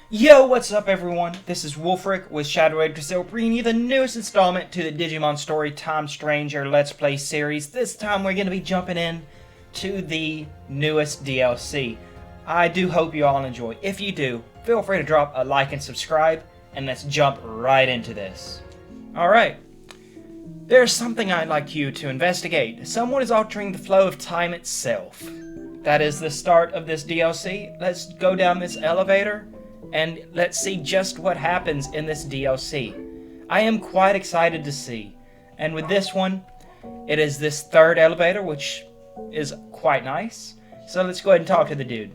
Yo, what's up everyone? This is Wolfric with Shadow Brazil, bringing you the newest installment to the Digimon Story Time Stranger Let's Play series. This time we're going to be jumping in to the newest DLC. I do hope you all enjoy. If you do, feel free to drop a like and subscribe, and let's jump right into this. Alright. There's something I'd like you to investigate. Someone is altering the flow of time itself. That is the start of this DLC. Let's go down this elevator and let's see just what happens in this DLC. I am quite excited to see. And with this one, it is this third elevator, which is quite nice. So let's go ahead and talk to the dude.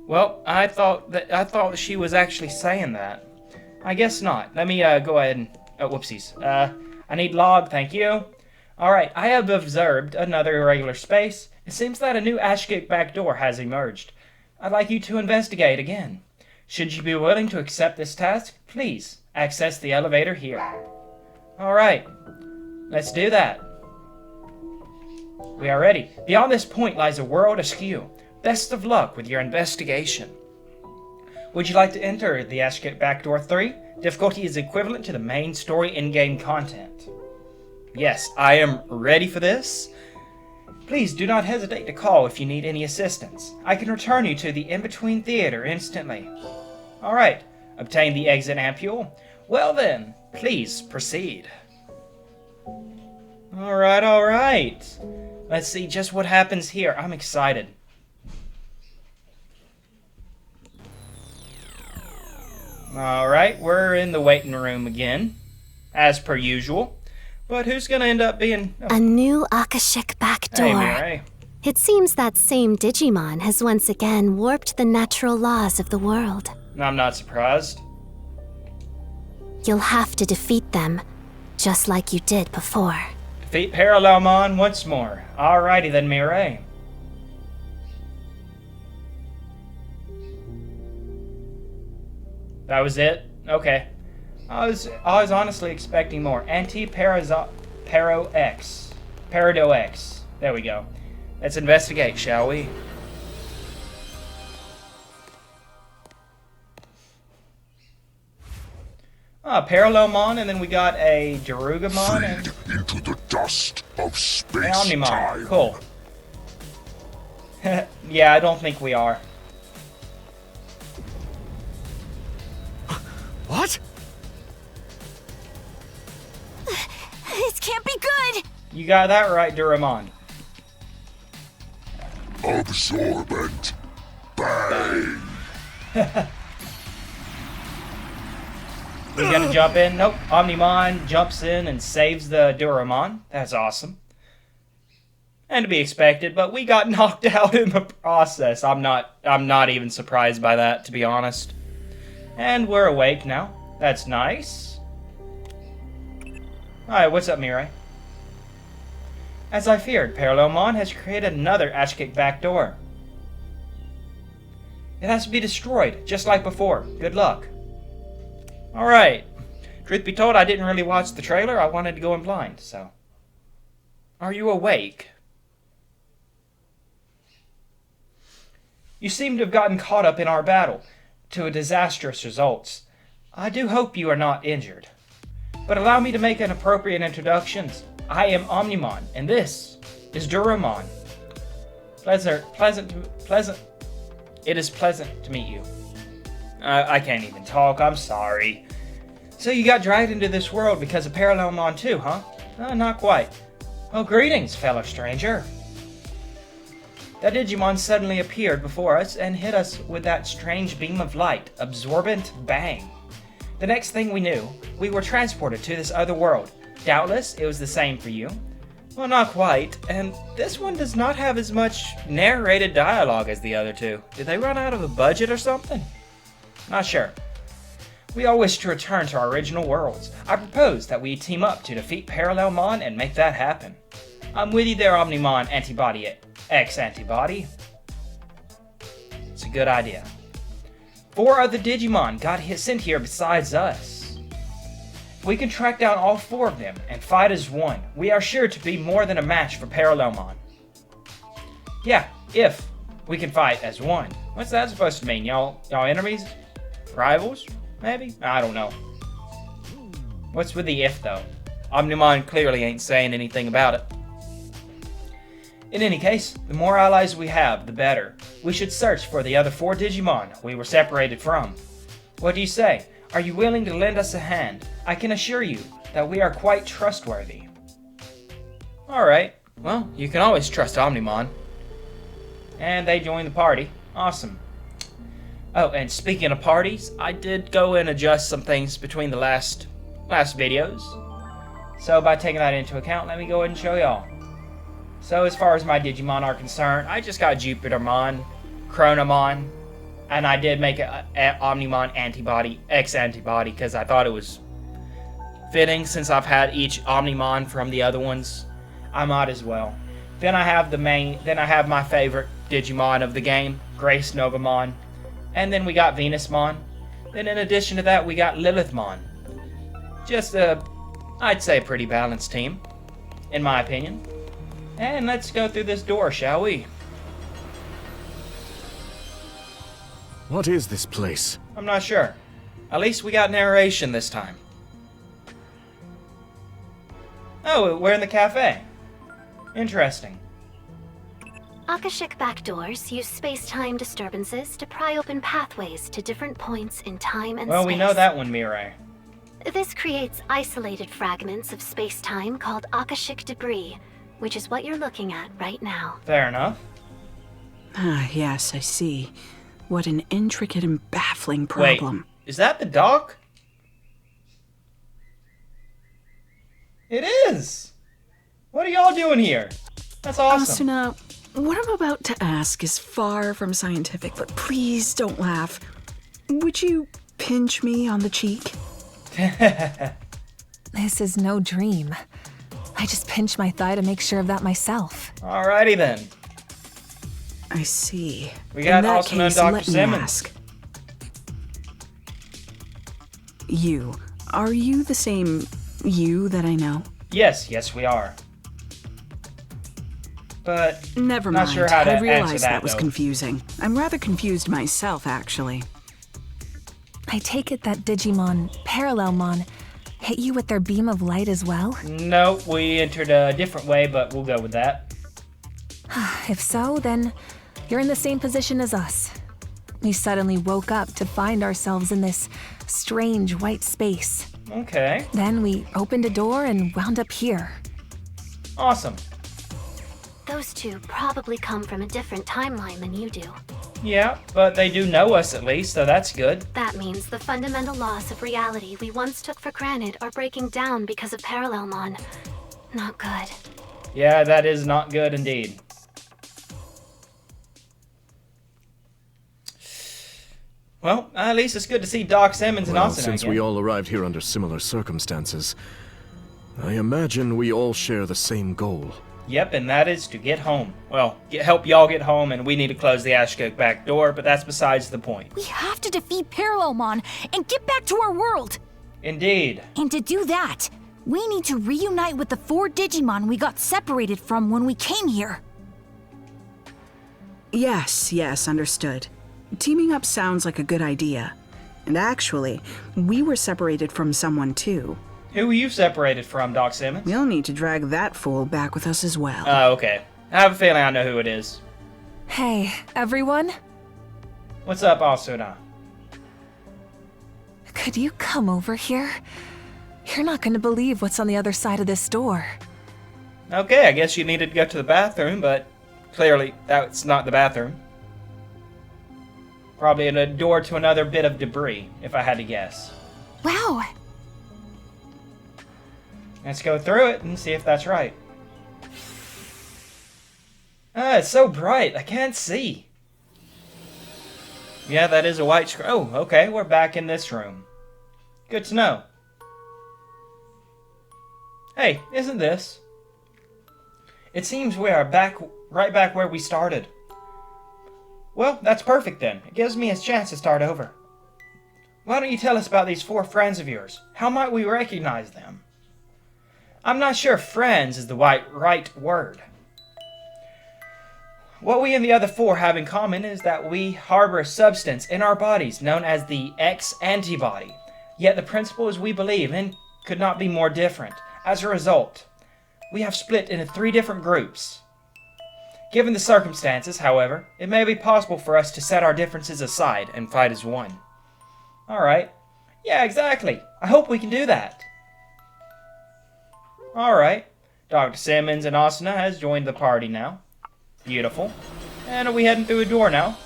Well, I thought she was actually saying that. I guess not. Let me go ahead and whoopsies. I need log, thank you. Alright, I have observed another irregular space. It seems that a new Ashgate back door has emerged. I'd like you to investigate again. Should you be willing to accept this task, please access the elevator here. Alright, let's do that. We are ready. Beyond this point lies a world askew. Best of luck with your investigation. Would you like to enter the Ashgate Backdoor 3? Difficulty is equivalent to the main story in-game content. Yes, I am ready for this. Please do not hesitate to call if you need any assistance. I can return you to the in-between theater instantly. Alright, obtain the exit ampule. Well then, please proceed. Alright. Let's see just what happens here. I'm excited. Alright, we're in the waiting room again, as per usual. But who's gonna end up being... A new Akashic back door. Hey, Mary. It seems that same Digimon has once again warped the natural laws of the world. I'm not surprised. You'll have to defeat them, just like you did before. Defeat Parallelmon once more. Alrighty then, Mirai. That was it? Okay. I was honestly expecting more. Anti-ParadoX. ParadoX. There we go. Let's investigate, shall we? Parallelmon, and then we got a Darugamon and into the dust of space an Omnimon. time. Cool. Yeah, I don't think we are. What? This can't be good! You got that right, Duramon. Absorbent. Bang. You gonna jump in? Nope. Omnimon jumps in and saves the Duramon. That's awesome. And to be expected, but we got knocked out in the process. I'm not even surprised by that, to be honest. And we're awake now. That's nice. Alright, what's up, Mirai? As I feared, Parallelmon has created another Ashgate back door. It has to be destroyed, just like before. Good luck. Alright. Truth be told, I didn't really watch the trailer. I wanted to go in blind, so... Are you awake? You seem to have gotten caught up in our battle to a disastrous results. I do hope you are not injured. But allow me to make an appropriate introductions. I am Omnimon, and this is Duramon. It is pleasant to meet you. I can't even talk, I'm sorry. So you got dragged into this world because of Parallelmon too, huh? Not quite. Well, greetings, fellow stranger. That Digimon suddenly appeared before us and hit us with that strange beam of light, absorbent bang. The next thing we knew, we were transported to this other world. Doubtless, it was the same for you. Well, not quite, and this one does not have as much narrated dialogue as the other two. Did they run out of a budget or something? Not sure. We all wish to return to our original worlds. I propose that we team up to defeat Parallelmon and make that happen. I'm with you there, Omnimon Antibody X Antibody. a good idea. 4 other Digimon got sent here besides us. If we can track down all 4 of them and fight as one, we are sure to be more than a match for Parallelmon. Yeah, if we can fight as one. What's that supposed to mean? Y'all enemies? Rivals? Maybe? I don't know. What's with the if, though? Omnimon clearly ain't saying anything about it. In any case, the more allies we have, the better. We should search for the other 4 Digimon we were separated from. What do you say? Are you willing to lend us a hand? I can assure you that we are quite trustworthy. Alright, well, you can always trust Omnimon. And they joined the party. Awesome. Oh, and speaking of parties, I did go and adjust some things between the last videos. So by taking that into account, let me go ahead and show y'all. So as far as my Digimon are concerned, I just got Jupitermon, Chronomon, and I did make an Omnimon antibody, X-antibody, because I thought it was fitting since I've had each Omnimon from the other ones. I might as well. Then I have my favorite Digimon of the game, Grace Novamon. And then we got Venusmon. Then in addition to that, we got Lilithmon. Just I'd say a pretty balanced team, in my opinion. And let's go through this door, shall we? What is this place? I'm not sure. At least we got narration this time. Oh, we're in the cafe. Interesting. Akashic backdoors use space-time disturbances to pry open pathways to different points in time and Well, space. we know that one, Mirai. This creates isolated fragments of space-time called Akashic debris, which is what you're looking at right now. Fair enough. Ah, yes, I see. What an intricate and baffling problem. Wait, is that the dock? It is! What are y'all doing here? That's awesome. Asuna, what I'm about to ask is far from scientific, but please don't laugh. Would you pinch me on the cheek? This is no dream. I just pinched my thigh to make sure of that myself. Alrighty then. I see. We got In that Asuna and case, Dr. let me Simmons. ask. Are you the same you that I know? Yes, we are. But Never not mind. sure how to I answer realized that, was though. confusing. I'm rather confused myself, actually. I take it that Digimon, Parallelmon, hit you with their beam of light as well? No, we entered a different way, but we'll go with that. If so, then you're in the same position as us. We suddenly woke up to find ourselves in this strange white space. Okay, Then we opened a door and wound up here. awesome. Those 2 probably come from a different timeline than you do. Yeah, but they do know us at least, so that's good. That means the fundamental laws of reality we once took for granted are breaking down because of Parallelmon. Not good. Yeah, that is not good indeed. Well, at least it's good to see Doc Simmons and Well, Asuna since again. we all arrived here under similar circumstances, I imagine we all share the same goal. Yep, and that is to get home. Well, help y'all get home, and we need to close the Ashcoke back door, but that's besides the point. We have to defeat Parallelmon and get back to our world. Indeed. And to do that, we need to reunite with the 4 Digimon we got separated from when we came here. Yes, understood. Teaming up sounds like a good idea. And actually, we were separated from someone too. Who were you separated from, Doc Simmons? We'll need to drag that fool back with us as well. Oh, okay. I have a feeling I know who it is. Hey, everyone? What's up, Asuna? Could you come over here? You're not going to believe what's on the other side of this door. Okay, I guess you needed to go to the bathroom, but clearly that's not the bathroom. Probably a door to another bit of debris, if I had to guess. Wow, Let's go through it and see if that's right. Ah, it's so bright, I can't see. Yeah, that is a white screen. Oh, okay, we're back in this room. Good to know. Hey, isn't this? It seems we are right back where we started. Well, that's perfect then. It gives me a chance to start over. Why don't you tell us about these 4 friends of yours? How might we recognize them? I'm not sure friends is the right word. What we and the other 4 have in common is that we harbor a substance in our bodies known as the X antibody. Yet the principles we believe in could not be more different. As a result, we have split into 3 different groups. Given the circumstances, however, it may be possible for us to set our differences aside and fight as one. Alright. Yeah, exactly. I hope we can do that. Alright. Dr. Simmons and Asuna has joined the party now. Beautiful. And are we heading through a door now?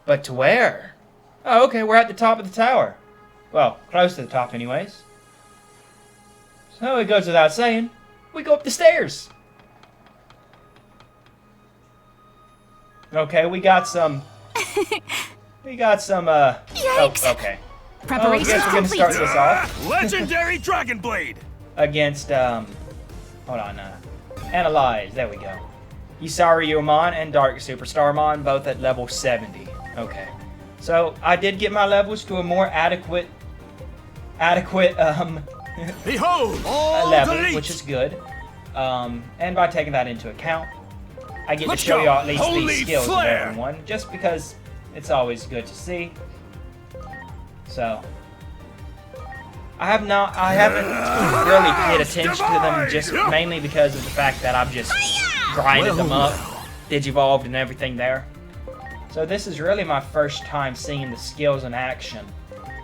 But to where? Oh, okay, we're at the top of the tower. Well, close to the top anyways. So it goes without saying, we go up the stairs. Okay, we got some... Yikes! Oh, okay. Preparation I guess we're gonna complete. start this off. Legendary Dragon Blade! Against, hold on, Analyze, there we go. Yusariumon and Dark Superstarmon, both at level 70. Okay. So, I did get my levels to a more adequate, Behold, all level, delete! which is good. And by taking that into account, I get Let's to show go. you at least Holy these skills of flare. everyone, just because it's always good to see. So, I haven't really paid attention to them, just mainly because of the fact that I've just grinded them up, Digivolved and everything there. So this is really my first time seeing the skills in action.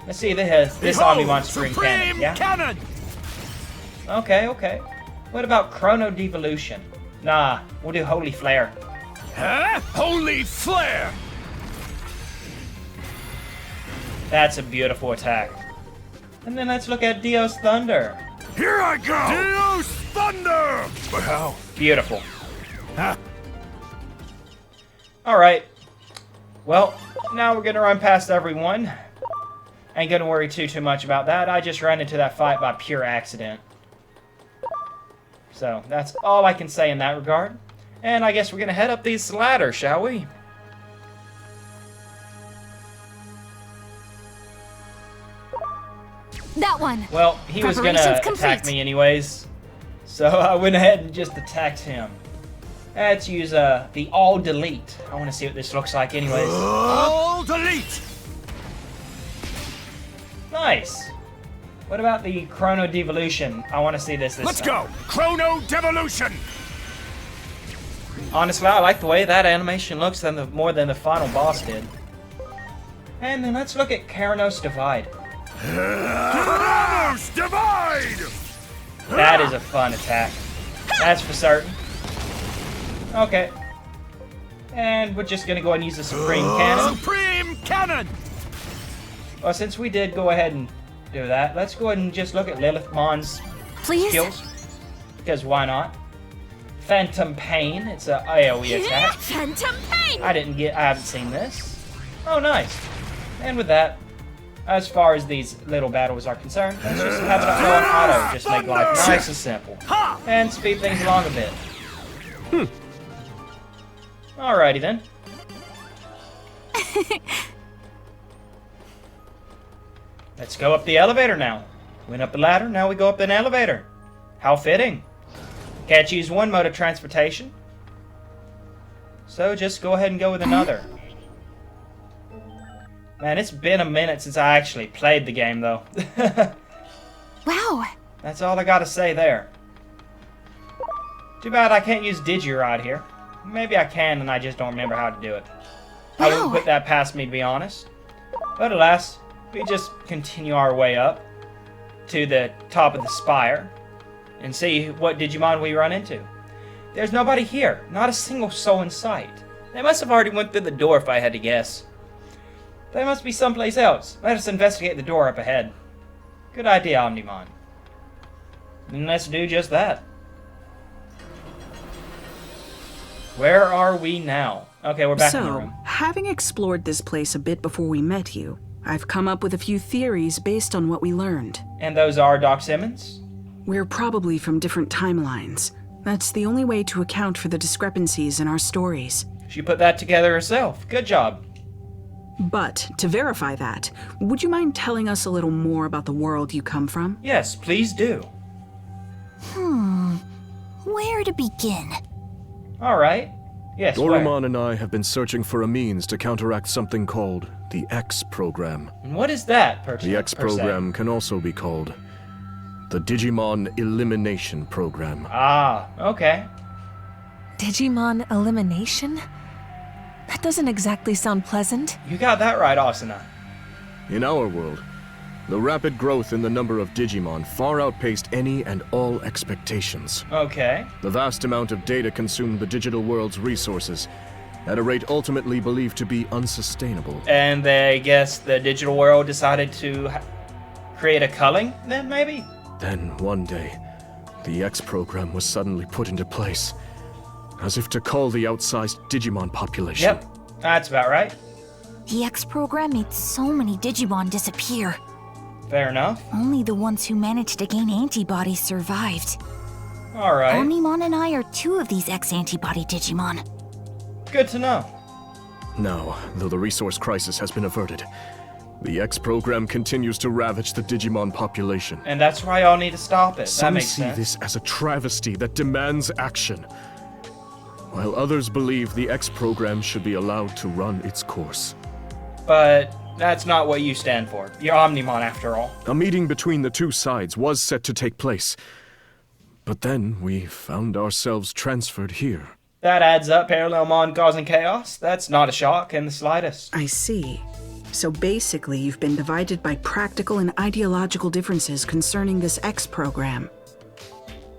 Let's see, this Behold, Omnimon Spring Cannon, Supreme yeah? Cannon! Okay. What about Chrono Devolution? Nah, we'll do Holy Flare. Huh? Holy Flare! That's a beautiful attack. And then let's look at Dio's Thunder. Here I go! Deus Thunder! Wow. Beautiful. Huh? Alright. Well, now we're gonna run past everyone. Ain't gonna worry too much about that. I just ran into that fight by pure accident. So, that's all I can say in that regard. And I guess we're gonna head up these ladders, shall we? That one. Well, he was gonna Preparations attack complete. me anyways. So I went ahead and just attacked him. Let's use the all delete. I want to see what this looks like anyways. All delete! Nice. What about the Chrono Devolution? I want to see this Let's time. go! Chrono Devolution! Honestly, I like the way that animation looks more than the final boss did. And then let's look at Keranos Divide. Keranos Divide! That is a fun attack. That's for certain. Okay. And we're just gonna go ahead and use the Supreme Cannon. Supreme Cannon! Well, since we did go ahead and do that, let's go ahead and just look at Lilithmon's Please? skills. Because why not? Phantom Pain. It's a AoE attack. Phantom Pain! I haven't seen this. Oh, nice. And with that, as far as these little battles are concerned, let's just have it go on auto. Just make life nice and simple. And speed things along a bit. Alrighty then. Let's go up the elevator now. Went up the ladder, now we go up an elevator. How fitting. Can't choose one mode of transportation. So just go ahead and go with another. Man, it's been a minute since I actually played the game, though. Wow. That's all I gotta say there. Too bad I can't use Digiride here. Maybe I can, and I just don't remember how to do it. I wouldn't Wow. put that past me, to be honest. But alas, we just continue our way up to the top of the spire and see what Digimon we run into. There's nobody here. Not a single soul in sight. They must have already went through the door if I had to guess. They must be someplace else. Let us investigate the door up ahead. Good idea, Omnimon. Then let's do just that. Where are we now? Okay, we're back in the So, room. having explored this place a bit before we met you, I've come up with a few theories based on what we learned. And those are Doc Simmons? We're probably from different timelines. That's the only way to account for the discrepancies in our stories. She put that together herself. Good job. But to verify that, would you mind telling us a little more about the world you come from? Yes, please do. Where to begin? All right. Yes, where? Dorumon and I have been searching for a means to counteract something called the X program. And what is that, The X program can also be called the Digimon Elimination Program. Ah, okay. Digimon elimination? That doesn't exactly sound pleasant. You got that right, Asuna. In our world, the rapid growth in the number of Digimon far outpaced any and all expectations. Okay. The vast amount of data consumed the digital world's resources at a rate ultimately believed to be unsustainable. And I guess the digital world decided to create a culling, then maybe? Then, one day, the X program was suddenly put into place, as if to cull the outsized Digimon population. Yep, that's about right. The X program made so many Digimon disappear. Fair enough. Only the ones who managed to gain antibodies survived. All right. Omnimon and I are 2 of these X-antibody Digimon. Good to know. Now, though the resource crisis has been averted, the X program continues to ravage the Digimon population. And that's why y'all need to stop it. That Some makes see sense. this as a travesty that demands action, while others believe the X program should be allowed to run its course. But that's not what you stand for. You're Omnimon after all. A meeting between the two sides was set to take place, but then we found ourselves transferred here. That adds up, Parallelmon causing chaos. That's not a shock in the slightest. I see. So basically, you've been divided by practical and ideological differences concerning this X program.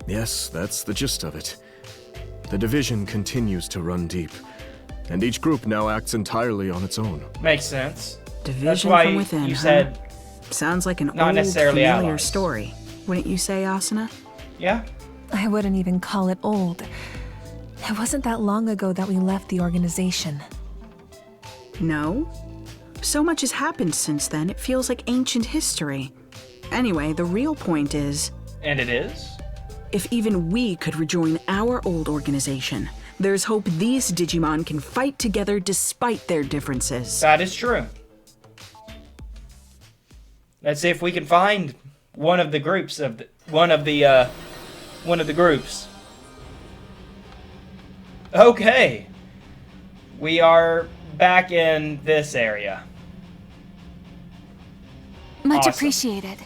Yes, that's the gist of it. The division continues to run deep, and each group now acts entirely on its own. Makes sense. Division That's why from within, you huh? said, Sounds like an not old, necessarily familiar allies. story. Wouldn't you say, Asuna? yeah? I wouldn't even call it old. It wasn't that long ago that we left the organization. No? So much has happened since then, it feels like ancient history. Anyway, the real point is, And it is? if even we could rejoin our old organization, there's hope these Digimon can fight together despite their differences. That is true. Let's see if we can find one of the groups of the, one of the groups. Okay. We are back in this area. Much Awesome. appreciated.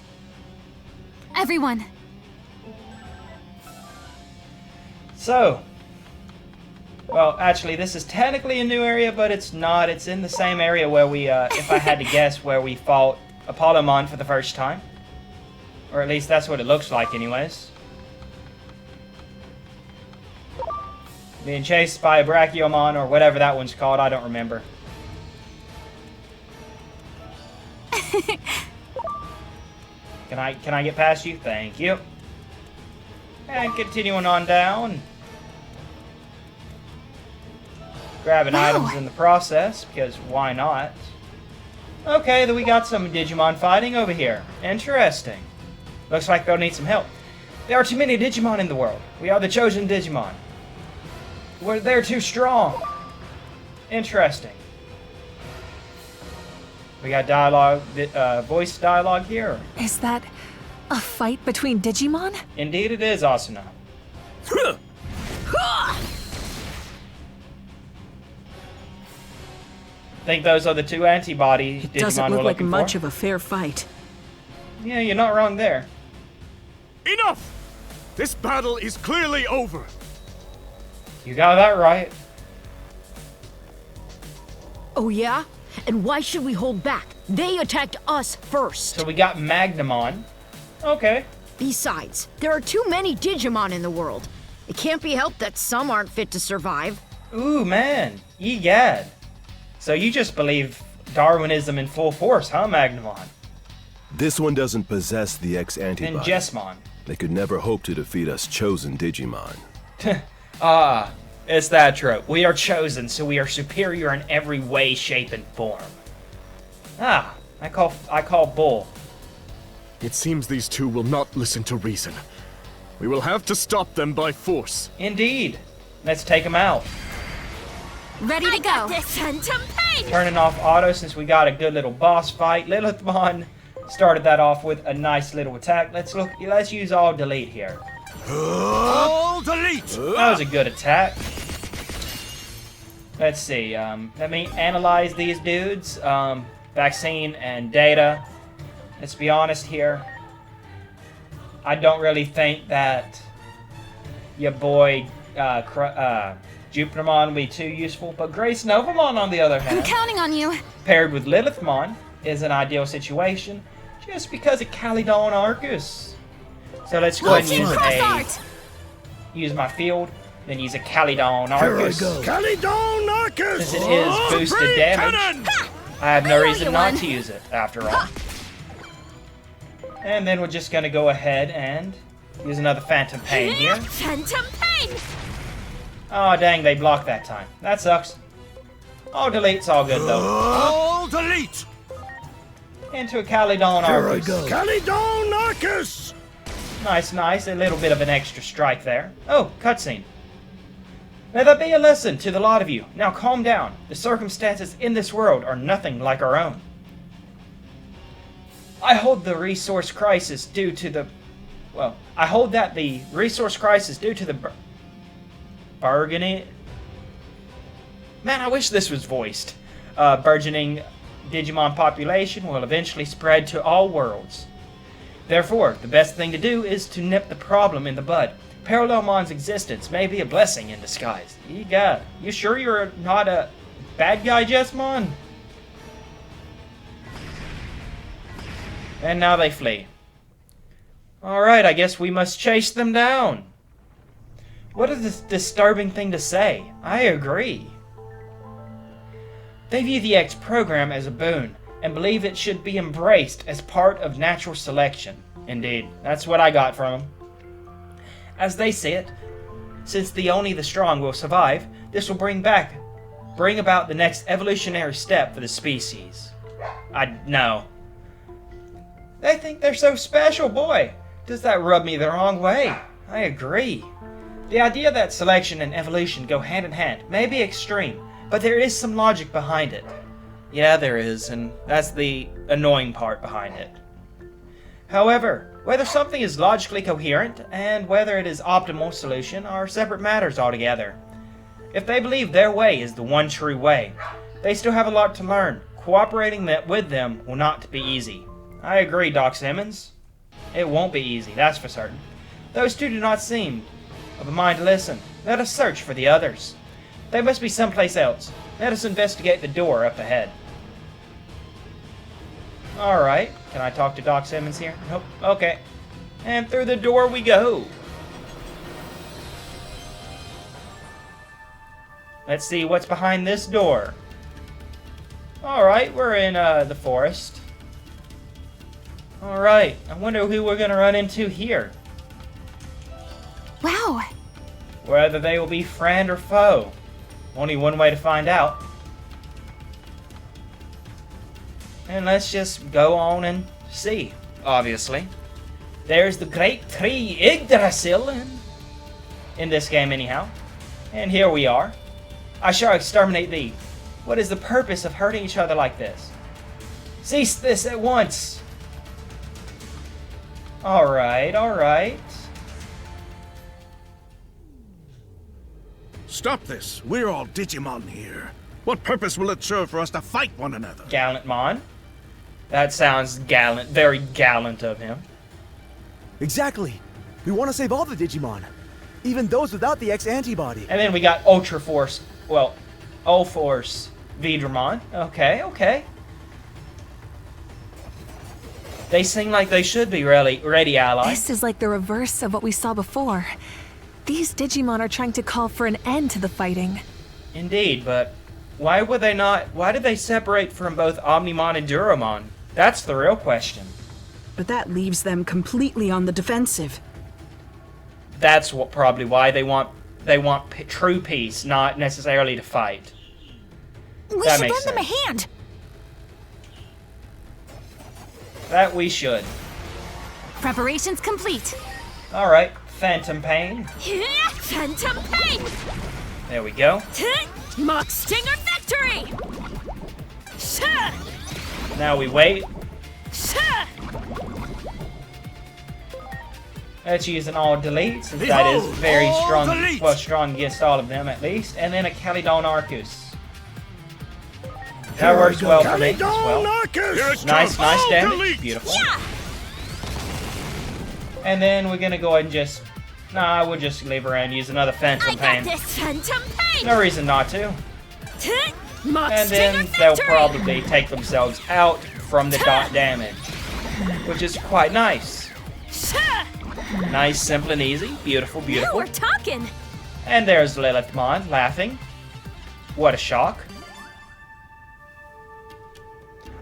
Everyone, So, well, actually, this is technically a new area, but it's not. It's in the same area where we, if I had to guess, where we fought Apollomon for the first time. Or at least that's what it looks like, anyways. Being chased by a Brachiomon, or whatever that one's called, I don't remember. Can I get past you? Thank you. And continuing on down. Grabbing items in the process, because why not? Okay, then we got some Digimon fighting over here. Interesting. Looks like they'll need some help. There are too many Digimon in the world. We are the chosen Digimon. They're too strong. Interesting. We got dialogue, voice dialogue here. Is that a fight between Digimon? Indeed it is, Asuna. Think those are the two antibody It Digimon doesn't we're look like looking much for? of a fair fight. Yeah, you're not wrong there. Enough! This battle is clearly over. You got that right. Oh yeah? And why should we hold back? They attacked us first. So we got Magnamon. Okay. Besides, there are too many Digimon in the world. It can't be helped that some aren't fit to survive. Ooh, man. Egad. So you just believe Darwinism in full force, huh, Magnamon? This one doesn't possess the X And antibody. Jessmon. They could never hope to defeat us chosen Digimon. Ah, it's that trope. We are chosen, so we are superior in every way, shape, and form. Ah, I call bull. It seems these two will not listen to reason. We will have to stop them by force. Indeed. Let's take them out. Ready to go. Phantom pain! Turning off auto since we got a good little boss fight. Lilithmon started that off with a nice little attack. Let's use all delete here. All delete! That was a good attack. Let's see. Let me analyze these dudes. Vaccine and Data. Let's be honest here. I don't really think that your boy Jupitermon will be too useful, but Grace Novamon, on the other hand, I'm counting on you. paired with Lilithmon, is an ideal situation just because of Calydon Arcus. So let's go ahead and use my field, then use a Calydon Arcus. Calydon Arcus! Since it is boosted damage, I have no reason not to use it, after all. And then we're just gonna go ahead and use another Phantom Pain here. Phantom pain! Oh dang, they blocked that time. That sucks. Oh, delete's all good though. All delete! Into a Calydon Arcus. Calydon Arcus! Nice, nice. A little bit of an extra strike there. Oh, cutscene. May that be a lesson to the lot of you. Now calm down. The circumstances in this world are nothing like our own. I hold the resource crisis due to the... Well, I hold that the resource crisis due to the... burgeoning... Man, I wish this was voiced. Burgeoning Digimon population will eventually spread to all worlds. Therefore, the best thing to do is to nip the problem in the bud. Parallelmon's existence may be a blessing in disguise. You sure you're not a bad guy, Jessmon? And now they flee. Alright, I guess we must chase them down. What a disturbing thing to say. I agree. They view the X program as a boon, and believe it should be embraced as part of natural selection. Indeed, that's what I got from them. As they see it, since only the strong will survive, this will bring about the next evolutionary step for the species. No. They think they're so special, boy. Does that rub me the wrong way? I agree. The idea that selection and evolution go hand in hand may be extreme, but there is some logic behind it. Yeah, there is, and that's the annoying part behind it. However, whether something is logically coherent and whether it is optimal solution are separate matters altogether. If they believe their way is the one true way, they still have a lot to learn. Cooperating with them will not be easy. I agree, Doc Simmons. It won't be easy, that's for certain. Those two do not seem of a mind to listen. Let us search for the others. They must be someplace else. Let us investigate the door up ahead. Alright, can I talk to Doc Simmons here? Nope, okay. And through the door we go. Let's see what's behind this door. Alright, we're in the forest. Alright, I wonder who we're gonna run into here. Wow. Whether they will be friend or foe. Only one way to find out. And let's just go on and see, obviously. There's the great tree Yggdrasil in this game anyhow. And here we are. I shall exterminate thee. What is the purpose of hurting each other like this? Cease this at once. Alright, alright. Stop this. We're all Digimon here. What purpose will it serve for us to fight one another? Gallant Mon. That sounds gallant, very gallant of him. Exactly. We want to save all the Digimon, even those without the X antibody. And then we got Ultra Force, well, O-Force Vidramon. Okay, okay. They seem like they should be ready allies. This is like the reverse of what we saw before. These Digimon are trying to call for an end to the fighting. Indeed, but why did they separate from both Omnimon and Duromon? That's the real question. But that leaves them completely on the defensive. That's probably why they want true peace, not necessarily to fight. We should lend them a hand. That we should. Preparations complete. Alright, Phantom Pain. Phantom pain! There we go. Mock Stinger victory! Now we wait. Let's use an all delete, since that is very strong. Delete. Well, strong against all of them at least. And then a Calydon Arcus. That works well for me as well. Nice damage. Beautiful. Yeah! And then we're gonna go ahead and just... Nah, we'll just leave her and use another Phantom I got Pain. this, Phantom Pain! No reason not to. Mock And then Stinger they'll victory! probably take themselves out from the dot damage. Which is quite nice. Nice, simple, and easy. Beautiful, Now beautiful. we're talking! And there's Lilithmon laughing. What a shock.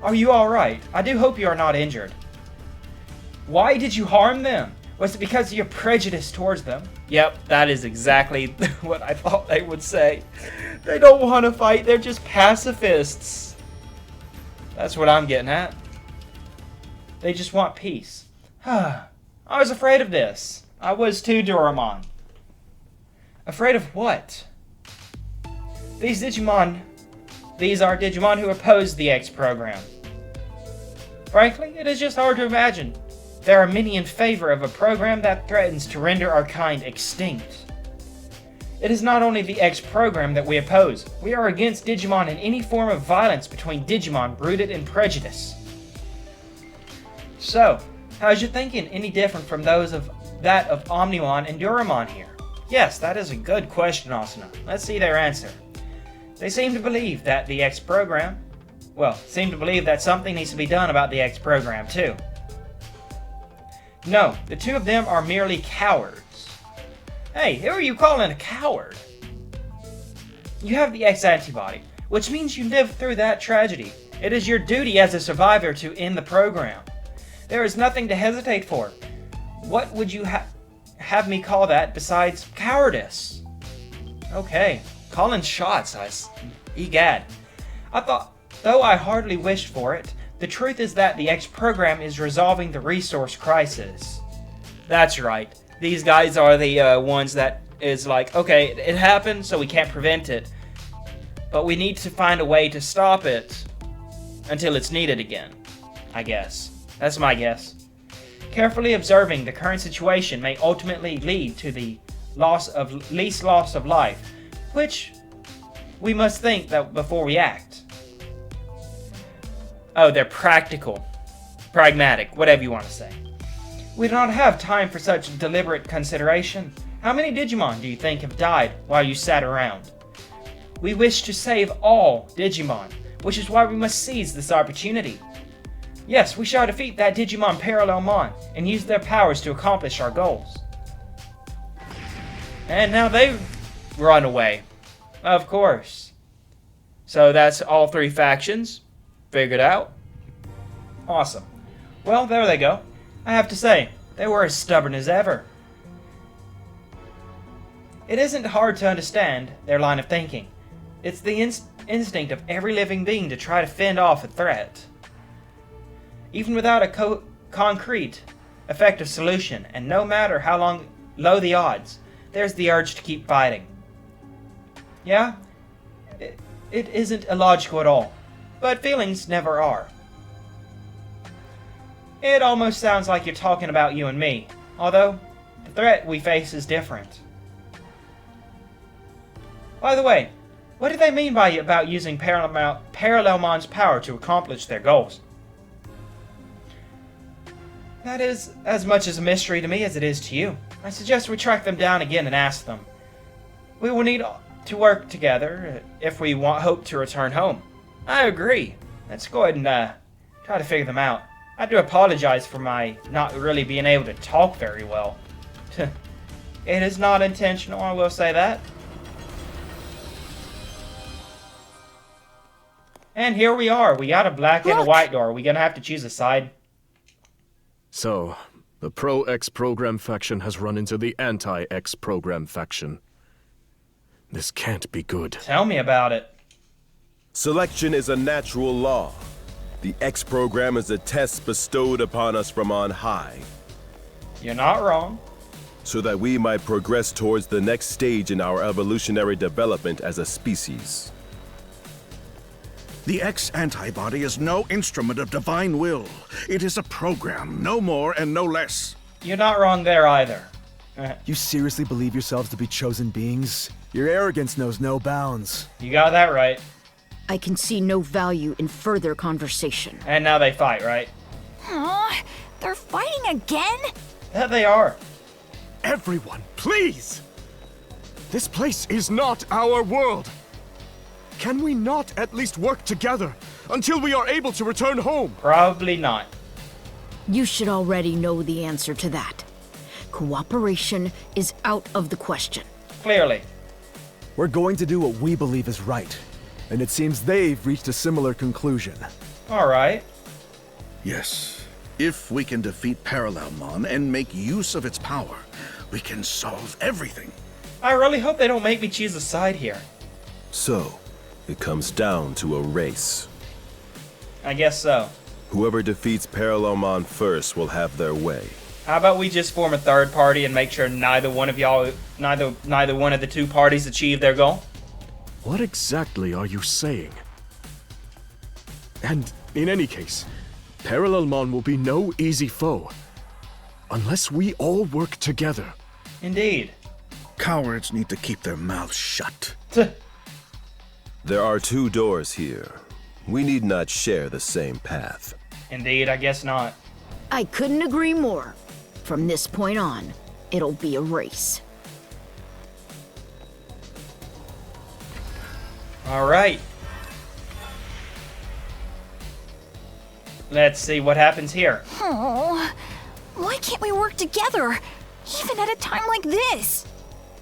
Are you alright? I do hope you are not injured. Why did you harm them? Was it because of your prejudice towards them? Yep, that is exactly what I thought they would say. They don't want to fight, they're just pacifists. That's what I'm getting at. They just want peace. I was afraid of this. I was too, Doraemon. Afraid of what? These are Digimon who oppose the X program. Frankly, it is just hard to imagine. There are many in favor of a program that threatens to render our kind extinct. It is not only the X program that we oppose. We are against Digimon and any form of violence between Digimon rooted in prejudice. So, how's your thinking any different from those of that of Omnimon and Doraemon here? Yes, that is a good question, Asuna. Let's see their answer. They seem to believe that the X program... Well, seem to believe that something needs to be done about the X program, too. No, the two of them are merely cowards. Hey, who are you calling a coward? You have the X antibody, which means you lived through that tragedy. It is your duty as a survivor to end the program. There is nothing to hesitate for. What would you have me call that besides cowardice? Okay, calling shots, egad. I thought, though I hardly wished for it, the truth is that the X program is resolving the resource crisis. That's right. These guys are the ones that is like, okay, it happened, so we can't prevent it. But we need to find a way to stop it until it's needed again, I guess. That's my guess. Carefully observing the current situation may ultimately lead to the least loss of life, which we must think that before we act. Oh, they're practical. Pragmatic, whatever you want to say. We do not have time for such deliberate consideration. How many Digimon do you think have died while you sat around? We wish to save all Digimon, which is why we must seize this opportunity. Yes, we shall defeat that Digimon Parallelmon and use their powers to accomplish our goals. And now they've run away. Of course. So that's all three factions. Figured out. Awesome. Well, there they go. I have to say, they were as stubborn as ever. It isn't hard to understand their line of thinking. It's the instinct of every living being to try to fend off a threat. Even without a concrete, effective solution, and no matter how low the odds, there's the urge to keep fighting. Yeah, it isn't illogical at all. But feelings never are. It almost sounds like you're talking about you and me, although the threat we face is different. By the way, what do they mean about using Parallelmon's power to accomplish their goals? That is as much as a mystery to me as it is to you. I suggest we track them down again and ask them. We will need to work together if we hope to return home. I agree. Let's go ahead and try to figure them out. I do apologize for my not really being able to talk very well. It is not intentional, I will say that. And here we are. We got a black and a white door. Are we gonna have to choose a side? So, the pro-X program faction has run into the anti-X program faction. This can't be good. Tell me about it. Selection is a natural law. The X program is a test bestowed upon us from on high. You're not wrong. so that we might progress towards the next stage in our evolutionary development as a species. The X antibody is no instrument of divine will. It is a program, no more and no less. You're not wrong there either. You seriously believe yourselves to be chosen beings? Your arrogance knows no bounds. You got that right. I can see no value in further conversation. And now they fight, right? Aw, they're fighting again? Yeah, they are. Everyone, please! This place is not our world. Can we not at least work together until we are able to return home? Probably not. You should already know the answer to that. Cooperation is out of the question. Clearly. We're going to do what we believe is right. And it seems they've reached a similar conclusion. Alright. Yes. If we can defeat Parallelmon and make use of its power, we can solve everything. I really hope they don't make me choose a side here. So, it comes down to a race. I guess so. Whoever defeats Parallelmon first will have their way. How about we just form a third party and make sure neither one of the two parties achieve their goal? What exactly are you saying? And in any case, Parallelmon will be no easy foe. Unless we all work together. Indeed. Cowards need to keep their mouths shut. There are 2 doors here. We need not share the same path. Indeed, I guess not. I couldn't agree more. From this point on, it'll be a race. Alright. Let's see what happens here. Oh, why can't we work together? Even at a time like this?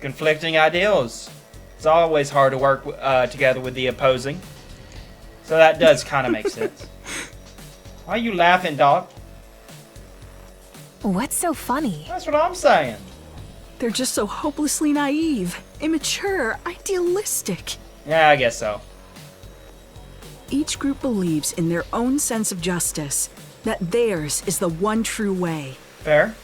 Conflicting ideals. It's always hard to work together with the opposing. So that does kind of make sense. Why are you laughing, Doc? What's so funny? That's what I'm saying. They're just so hopelessly naive, immature, idealistic. Yeah, I guess so. Each group believes in their own sense of justice, that theirs is the one true way. Fair.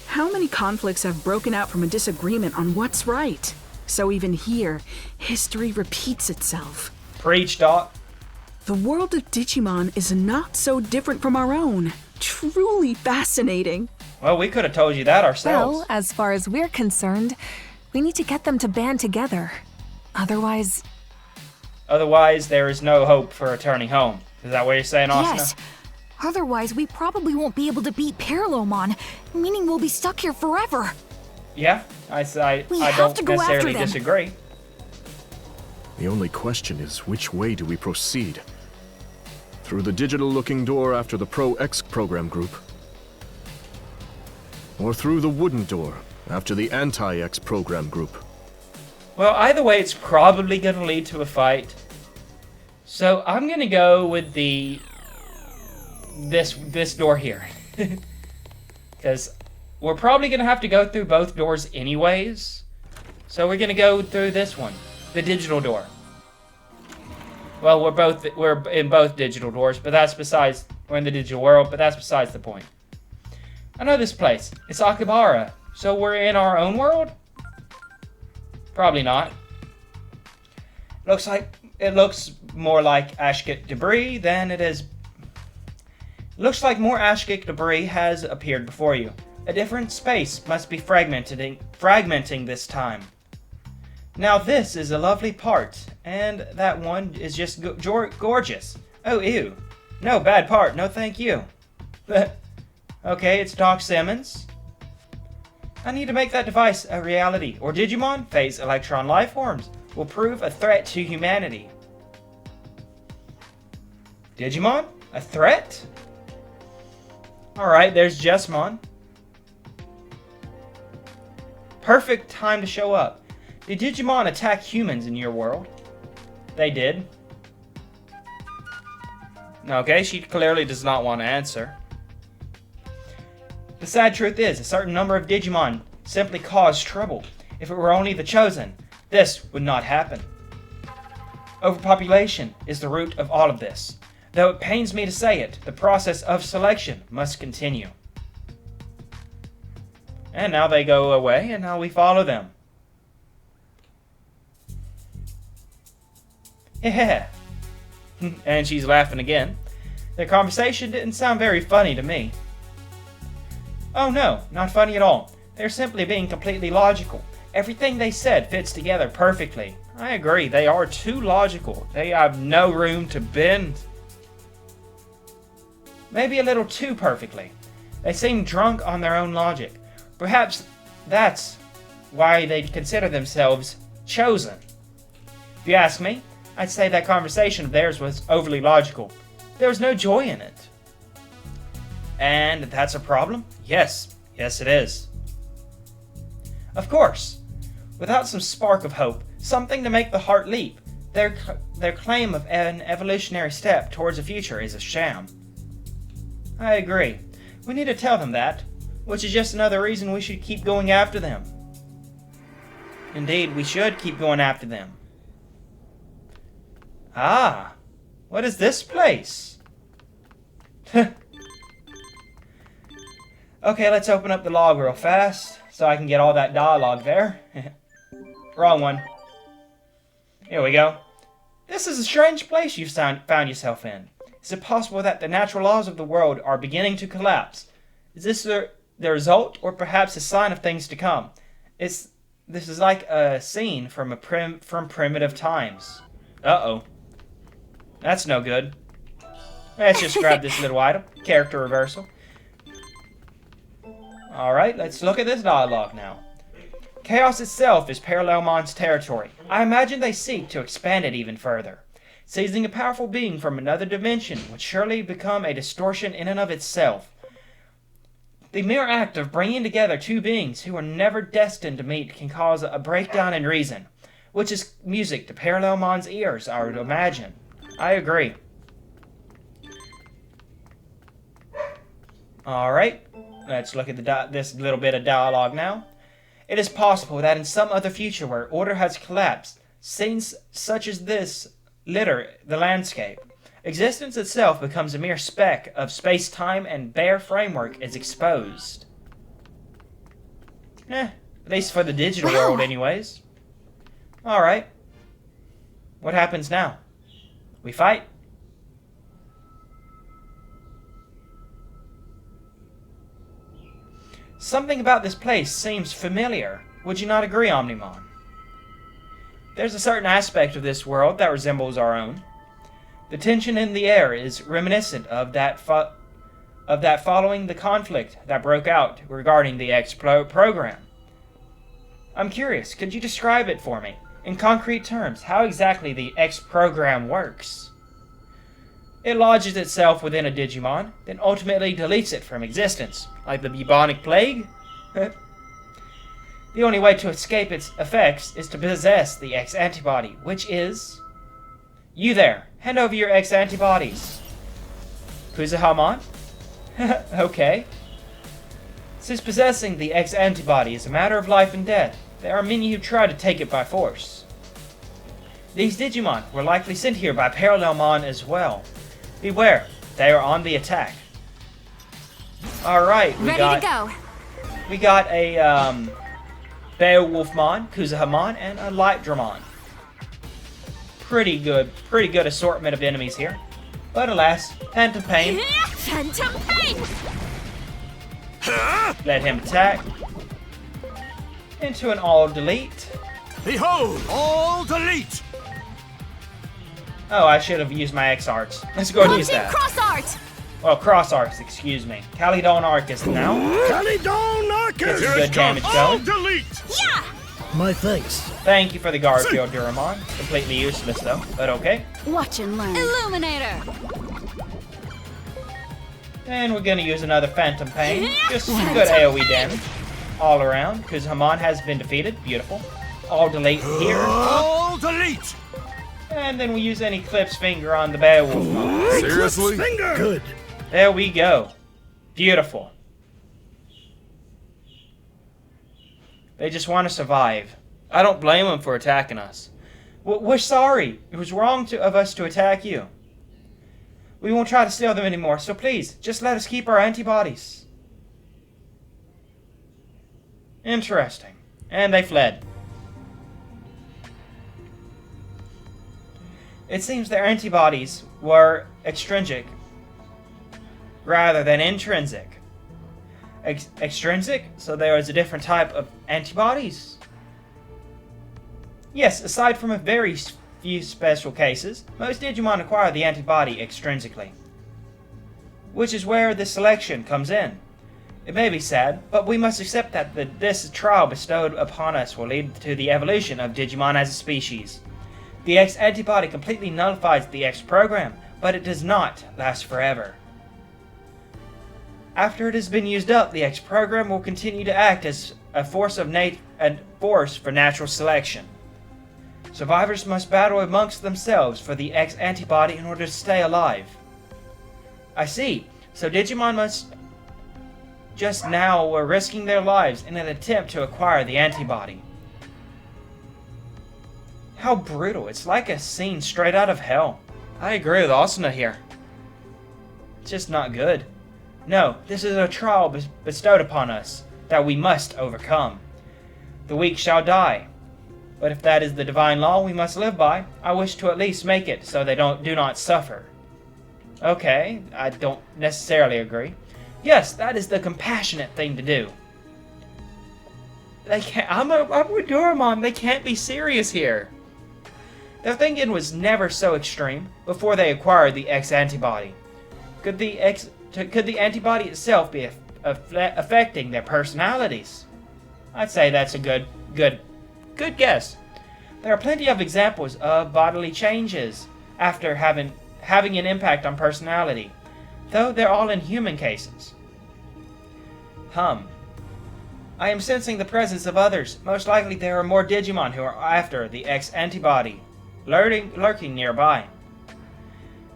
How many conflicts have broken out from a disagreement on what's right? So even here, history repeats itself. Preach, Doc. The world of Digimon is not so different from our own. Truly fascinating. Well, we could have told you that ourselves. Well, as far as we're concerned, we need to get them to band together. Otherwise, there is no hope for returning home. Is that what you're saying, Asuna? Yes. Otherwise, we probably won't be able to beat Parallelmon, meaning we'll be stuck here forever. Yeah, I don't necessarily disagree. The only question is, which way do we proceed? Through the digital-looking door after the Pro-X program group? Or through the wooden door after the Anti-X program group? Well, either way, it's probably going to lead to a fight. So I'm going to go with this door here. Because we're probably going to have to go through both doors anyways. So we're going to go through this one, the digital door. Well, we're in both digital doors, but that's besides, we're in the digital world, but that's besides the point. I know this place. It's Akihabara. So we're in our own world? Probably not. It looks more like Ashkick debris than it is. Looks like more Ashkick debris has appeared before you. A different space must be fragmenting this time. Now this is a lovely part, and that one is just gorgeous. Oh, ew. No, bad part. No, thank you. Okay, it's Doc Simmons. I need to make that device a reality, or Digimon, phase electron lifeforms, will prove a threat to humanity. Digimon? A threat? Alright, there's Jesmon. Perfect time to show up. Did Digimon attack humans in your world? They did. Okay, she clearly does not want to answer. The sad truth is, a certain number of Digimon simply cause trouble. If it were only the chosen, this would not happen. Overpopulation is the root of all of this. Though it pains me to say it, the process of selection must continue. And now they go away, and now we follow them. Yeah. And she's laughing again. Their conversation didn't sound very funny to me. Oh no, not funny at all. They're simply being completely logical. Everything they said fits together perfectly. I agree, they are too logical. They have no room to bend. Maybe a little too perfectly. They seem drunk on their own logic. Perhaps that's why they consider themselves chosen. If you ask me, I'd say that conversation of theirs was overly logical. There was no joy in it. And that's a problem? Yes. Yes, it is. Of course. Without some spark of hope, something to make the heart leap, their claim of an evolutionary step towards the future is a sham. I agree. We need to tell them that, which is just another reason we should keep going after them. Indeed, we should keep going after them. Ah, what is this place? Okay, let's open up the log real fast, so I can get all that dialogue there. Wrong one. Here we go. This is a strange place you've found yourself in. Is it possible that the natural laws of the world are beginning to collapse? Is this the result, or perhaps a sign of things to come? This is like a scene from primitive times. Uh-oh. That's no good. Let's just grab this little item. Character reversal. Alright, let's look at this dialogue now. Chaos itself is Parallelmon's territory. I imagine they seek to expand it even further. Seizing a powerful being from another dimension would surely become a distortion in and of itself. The mere act of bringing together two beings who are never destined to meet can cause a breakdown in reason, which is music to Parallelmon's ears, I would imagine. I agree. Alright, let's look at this little bit of dialogue now. It is possible that in some other future where order has collapsed, scenes such as this litter the landscape. Existence itself becomes a mere speck of space-time and bare framework is exposed. At least for the digital world anyways. Alright. What happens now? We fight? Something about this place seems familiar. Would you not agree, Omnimon? There's a certain aspect of this world that resembles our own. The tension in the air is reminiscent of that following the conflict that broke out regarding the X program. I'm curious, could you describe it for me? In concrete terms, how exactly the X program works? It lodges itself within a Digimon, then ultimately deletes it from existence, like the bubonic plague. The only way to escape its effects is to possess the X antibody, which is... You there, hand over your X antibodies. Kuzuhamon? Okay. Since possessing the X antibody is a matter of life and death, there are many who try to take it by force. These Digimon were likely sent here by Parallelmon as well. Beware, they are on the attack. Alright, we got a Beowulfmon, Kuzuhamon, and a Lightdramon. Pretty good assortment of enemies here. But alas, Phantom Pain. Phantom Pain! Let him attack. Into an all delete. Behold, all delete! Oh, I should have used my X arts. Let's go and use that. Cross art! Well, cross arcs, excuse me. Calydon Arcus now. Calydon Arcus! Get some good damage going. Delete! Yeah! My thanks. Thank you for the Garfield Duramon. Completely useless though, but okay. Watch and learn. Illuminator! And we're gonna use another Phantom Pain. Just some good AoE damage. All around, because Hamon has been defeated. Beautiful. All delete here. All delete! And then we use an Eclipse Finger on the Beowulf. Seriously? Finger! Good. There we go. Beautiful. They just want to survive. I don't blame them for attacking us. We're sorry. It was wrong of us to attack you. We won't try to steal them anymore, so please, just let us keep our antibodies. Interesting. And they fled. It seems their antibodies were extrinsic rather than intrinsic. Extrinsic? So there was a different type of antibodies? Yes, aside from a very few special cases, most Digimon acquire the antibody extrinsically. Which is where the selection comes in. It may be sad, but we must accept that this trial bestowed upon us will lead to the evolution of Digimon as a species. The X antibody completely nullifies the X program, but it does not last forever. After it has been used up, the X program will continue to act as a force for natural selection. Survivors must battle amongst themselves for the X antibody in order to stay alive. I see. So Digimon must just now were risking their lives in an attempt to acquire the antibody. How brutal. It's like a scene straight out of hell. I agree with Asuna here. It's just not good. No, this is a trial bestowed upon us that we must overcome. The weak shall die. But if that is the divine law we must live by, I wish to at least make it so they do not suffer. Okay, I don't necessarily agree. Yes, that is the compassionate thing to do. They can't. I'm with Doraemon. They can't be serious here. Their thinking was never so extreme before they acquired the X antibody. Could the antibody itself be affecting their personalities? I'd say that's a good guess. There are plenty of examples of bodily changes after having an impact on personality, though they're all in human cases. I am sensing the presence of others. Most likely there are more Digimon who are after the X antibody, lurking nearby.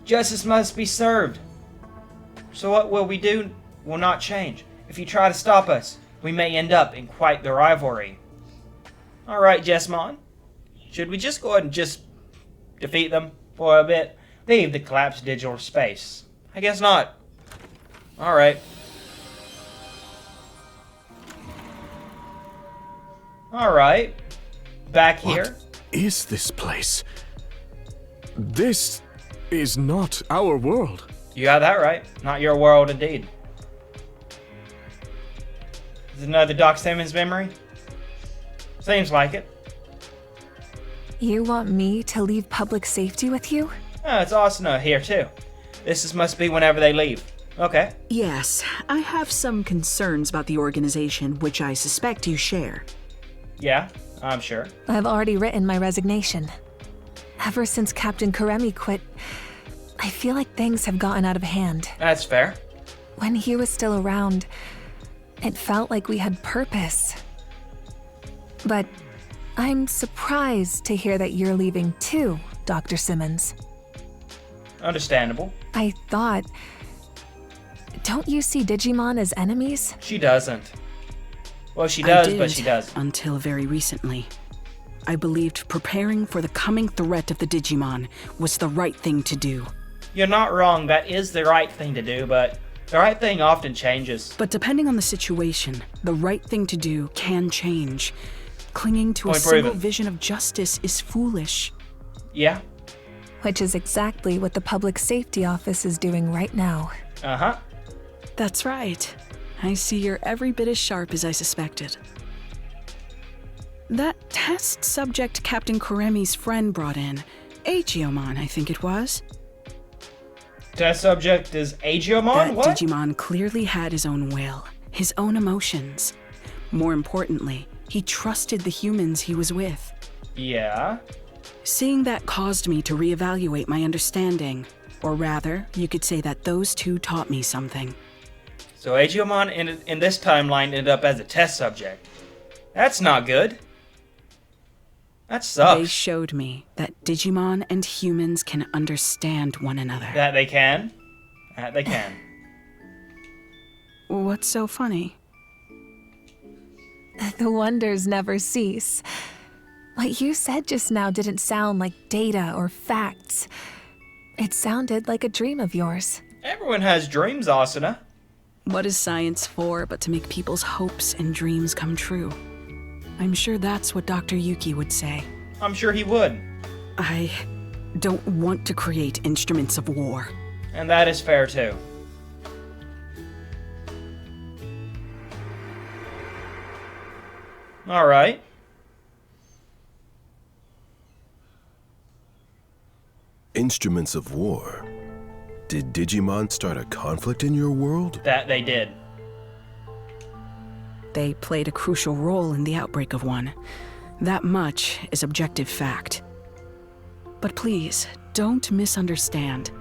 Justice must be served. So what will we do will not change. If you try to stop us, we may end up in quite the rivalry. Alright, Jessmon. Should we just go ahead and just defeat them for a bit? Leave the collapsed digital space. I guess not. Alright. Alright. Back here. What is this place? This is not our world. You got that right. Not your world indeed. Is it another Doc Simmons memory? Seems like it. You want me to leave public safety with you? Oh, it's Asuna here too. Must be whenever they leave. Okay. Yes, I have some concerns about the organization, which I suspect you share. Yeah, I'm sure. I've already written my resignation. Ever since Captain Kuremi quit, I feel like things have gotten out of hand. That's fair. When he was still around, it felt like we had purpose. But I'm surprised to hear that you're leaving too, Dr. Simmons. Understandable. I thought... Don't you see Digimon as enemies? She doesn't. Well, she does, but she doesn't. Until very recently. I believed preparing for the coming threat of the Digimon was the right thing to do. You're not wrong, that is the right thing to do, but the right thing often changes. But depending on the situation, the right thing to do can change. Clinging to a single vision of justice is foolish. Yeah. Which is exactly what the Public Safety Office is doing right now. Uh-huh. That's right. I see you're every bit as sharp as I suspected. That test subject Captain Kuremi's friend brought in, Agiomon, I think it was. Test subject is Agiomon? That what? Digimon clearly had his own will, his own emotions. More importantly, he trusted the humans he was with. Yeah? Seeing that caused me to reevaluate my understanding. Or rather, you could say that those two taught me something. So Agiomon in this timeline ended up as a test subject. That's not good. That sucks. They showed me that Digimon and humans can understand one another. That they can? That they can. What's so funny? The wonders never cease. What you said just now didn't sound like data or facts. It sounded like a dream of yours. Everyone has dreams, Asuna. What is science for but to make people's hopes and dreams come true? I'm sure that's what Dr. Yuki would say. I'm sure he would. I don't want to create instruments of war. And that is fair too. Alright. Instruments of war. Did Digimon start a conflict in your world? That they did. They played a crucial role in the outbreak of one. That much is objective fact. But please, don't misunderstand.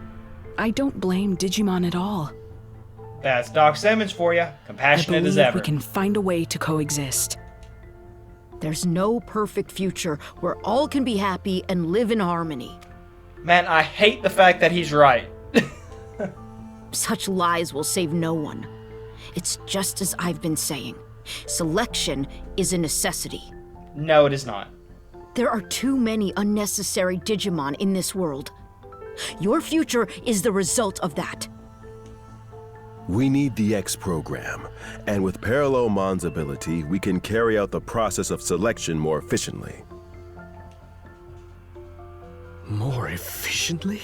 I don't blame Digimon at all. That's Doc Simmons for you. Compassionate as ever. We can find a way to coexist. There's no perfect future where all can be happy and live in harmony. Man, I hate the fact that he's right. Such lies will save no one. It's just as I've been saying. Selection is a necessity. No, it is not. There are too many unnecessary Digimon in this world. Your future is the result of that. We need the X program, and with Parallelomon's ability, we can carry out the process of selection more efficiently. More efficiently?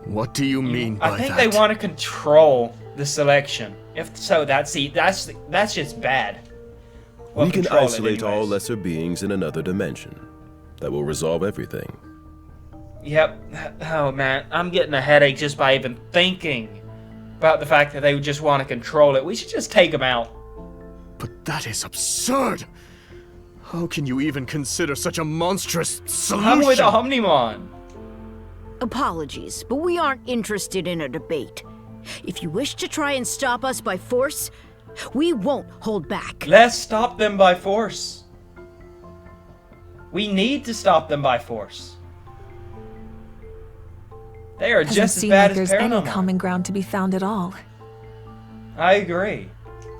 What do you mean by that? I think they want to control the selection. If so, that's just bad. Well, we can isolate all lesser beings in another dimension. That will resolve everything. Yep. Oh man, I'm getting a headache just by even thinking about the fact that they would just want to control it. We should just take them out. But that is absurd! How can you even consider such a monstrous solution? I'm with Omnimon. Apologies, but we aren't interested in a debate. If you wish to try and stop us by force, we won't hold back. Let's stop them by force. We need to stop them by force. They are just as bad as there's Paramount. any common ground to be found at all. I agree.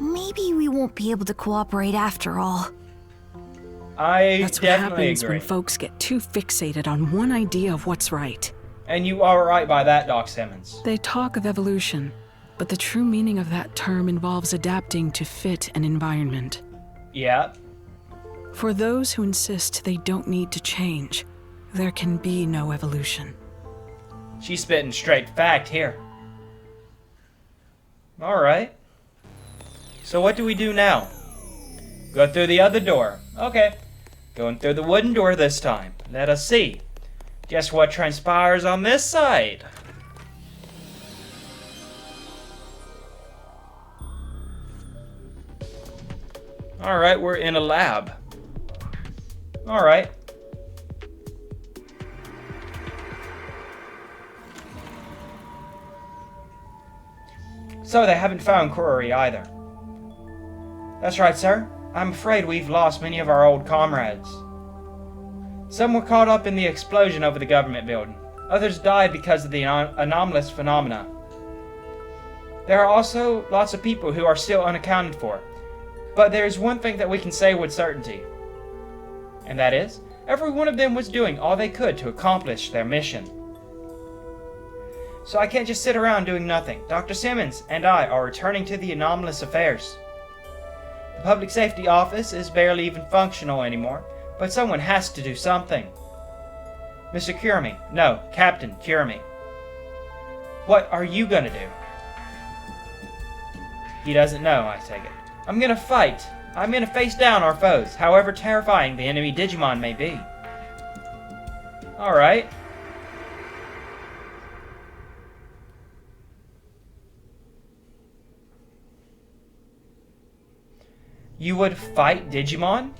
Maybe we won't be able to cooperate after all. That's what definitely happens agree. when folks get too fixated on one idea of what's right. And you are right by that, Doc Simmons. They talk of evolution, but the true meaning of that term involves adapting to fit an environment. Yeah. For those who insist they don't need to change, there can be no evolution. She's spitting straight fact here. Alright. So what do we do now? Go through the other door. Okay. Going through the wooden door this time. Let us see. Guess what transpires on this side? Alright, we're in a lab. Alright. So they haven't found Kurori either. That's right, sir. I'm afraid we've lost many of our old comrades. Some were caught up in the explosion over the government building. Others died because of the anomalous phenomena. There are also lots of people who are still unaccounted for. But there is one thing that we can say with certainty. And that is, every one of them was doing all they could to accomplish their mission. So I can't just sit around doing nothing. Dr. Simmons and I are returning to the anomalous affairs. The public safety office is barely even functional anymore, but someone has to do something. Mr. Curemy. No, Captain Curemy. What are you gonna do? He doesn't know, I take it. I'm gonna fight. I'm gonna face down our foes, however terrifying the enemy Digimon may be. Alright. You would fight Digimon?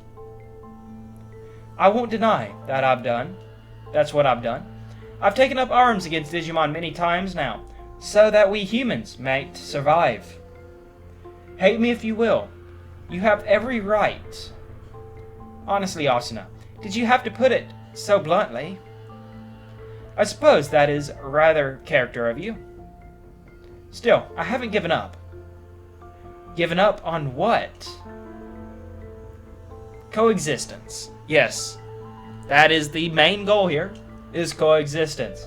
I won't deny that that's what I've done. I've taken up arms against Digimon many times now, so that we humans might survive. Hate me if you will. You have every right. Honestly, Asuna, did you have to put it so bluntly? I suppose that is rather character of you. Still, I haven't given up. Given up on what? Coexistence. Yes. That is the main goal here, is coexistence.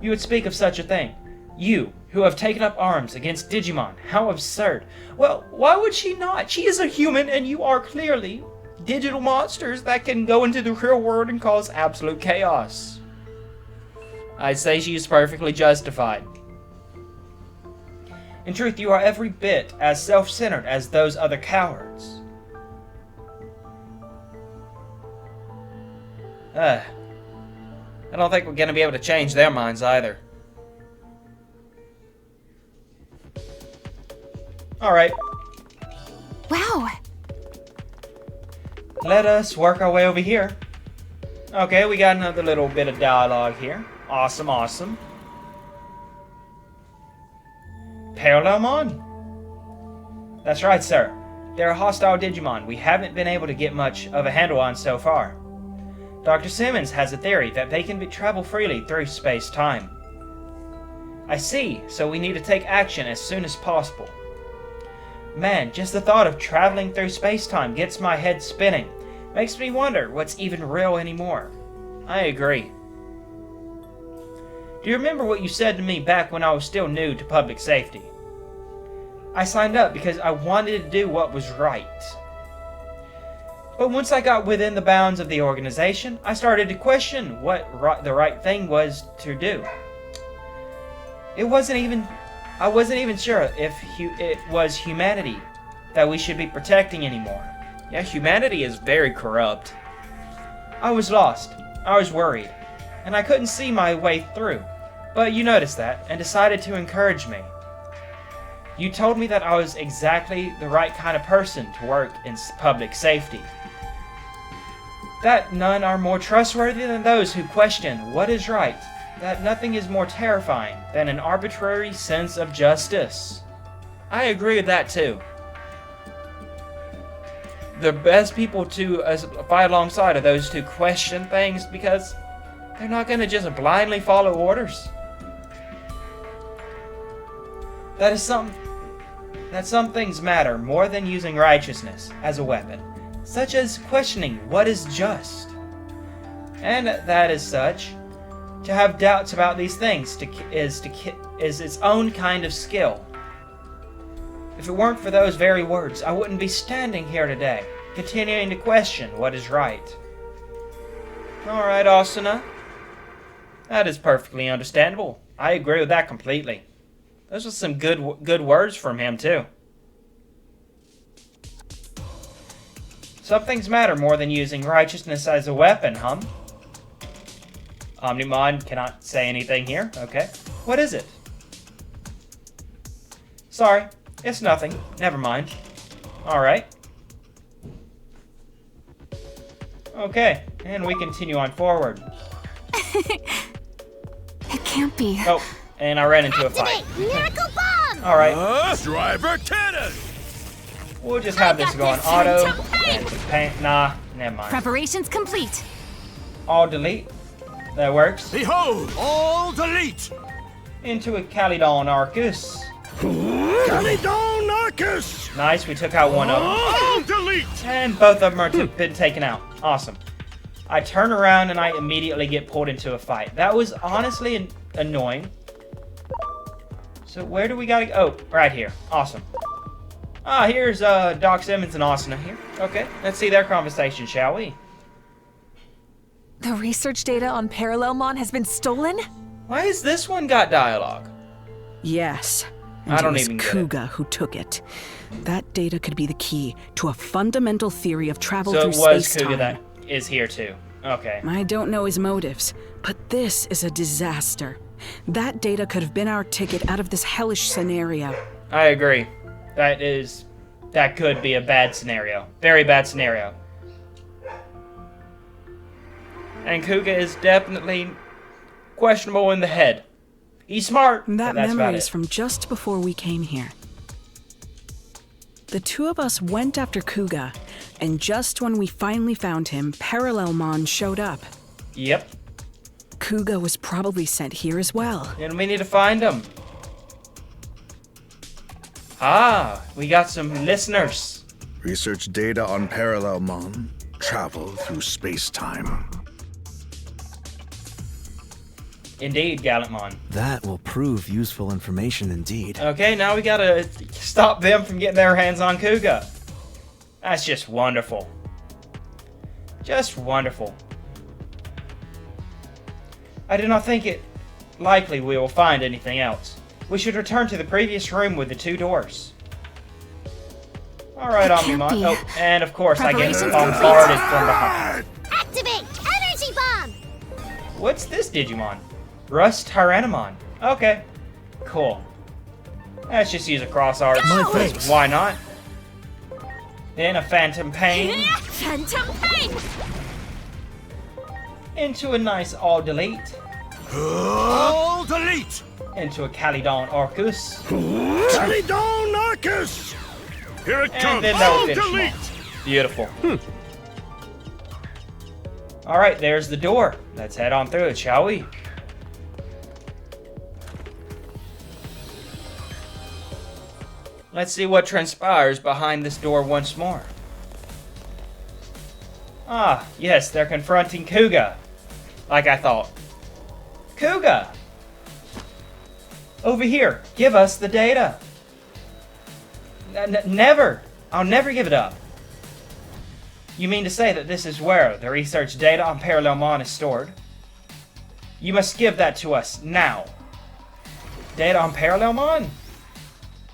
You would speak of such a thing. You, who have taken up arms against Digimon. How absurd. Well, why would she not? She is a human, and you are clearly digital monsters that can go into the real world and cause absolute chaos. I'd say she is perfectly justified. In truth, you are every bit as self-centered as those other cowards. I don't think we're going to be able to change their minds either. Alright. Wow. Let us work our way over here. Okay, we got another little bit of dialogue here. Awesome, awesome. Parallelmon? That's right, sir. They're a hostile Digimon we haven't been able to get much of a handle on so far. Dr. Simmons has a theory that they can travel freely through space-time. I see, so we need to take action as soon as possible. Man, just the thought of traveling through space-time gets my head spinning. Makes me wonder what's even real anymore. I agree. Do you remember what you said to me back when I was still new to public safety? I signed up because I wanted to do what was right. But once I got within the bounds of the organization, I started to question what the right thing was to do. I wasn't even sure if it was humanity that we should be protecting anymore. Yeah, humanity is very corrupt. I was lost, I was worried, and I couldn't see my way through. But you noticed that, and decided to encourage me. You told me that I was exactly the right kind of person to work in public safety. That none are more trustworthy than those who question what is right. That nothing is more terrifying than an arbitrary sense of justice. I agree with that too. The best people to fight alongside are those who question things because they're not going to just blindly follow orders. That some things matter more than using righteousness as a weapon, such as questioning what is just. And that is such. To have doubts about these things is its own kind of skill. If it weren't for those very words, I wouldn't be standing here today, continuing to question what is right. Alright, Asuna. That is perfectly understandable. I agree with that completely. Those were some good words from him, too. Some things matter more than using righteousness as a weapon, huh? Omnimon cannot say anything here. Okay. What is it? Sorry. It's nothing. Never mind. Alright. Okay. And we continue on forward. It can't be. Oh, and I ran into a fight. Miracle bomb! Alright. Driver cannon! We'll just have this going auto. And paint. Nah, never mind. Preparations complete. All delete. That works. Behold, all delete! Into a Calydon Arcus. Calydon Arcus! Nice, we took out one of them. All delete! And both of them are been taken out. Awesome. I turn around and I immediately get pulled into a fight. That was honestly annoying. So where do we gotta go? Oh, right here. Awesome. Ah, here's Doc Simmons and Asuna here. Okay, let's see their conversation, shall we? The research data on Parallelmon has been stolen? Why has this one got dialogue? Yes. I don't it was even get Kuga who took it. That data could be the key to a fundamental theory of travel So through it was space-time. Kuga that is here too. Okay. I don't know his motives, but this is a disaster. That data could have been our ticket out of this hellish scenario. I agree. That could be a bad scenario. Very bad scenario. And Kuga is definitely questionable in the head. He's smart, That but that's memory about is it. from just before we came here. The two of us went after Kuga, and just when we finally found him, Parallelmon showed up. Yep. Kuga was probably sent here as well. And we need to find him. Ah, we got some listeners. Research data on Parallelmon. Travel through space-time. Indeed, Gallantmon. That will prove useful information indeed. Okay, now we gotta stop them from getting their hands on Kuga. That's just wonderful. Just wonderful. I do not think it likely we will find anything else. We should return to the previous room with the 2 doors. Alright, Omnimon. Oh, and of course I get bombarded from behind. Activate energy bomb. What's this Digimon? Rust Tyrannomon. Okay. Cool. Let's just use a cross arts. Why not? Then a Phantom Pain. Phantom pain. Into a nice All Delete. All delete! Into a Calydon Orcus. Calydon Arcus! Here it And comes! then that All will finish them delete! off. Beautiful. Alright, there's the door. Let's head on through it, shall we? Let's see what transpires behind this door once more. Ah, yes, they're confronting Kuga. Like I thought. Kuga! Over here, give us the data. Never! I'll never give it up. You mean to say that this is where the research data on Parallelmon is stored? You must give that to us, now. Data on Parallelmon?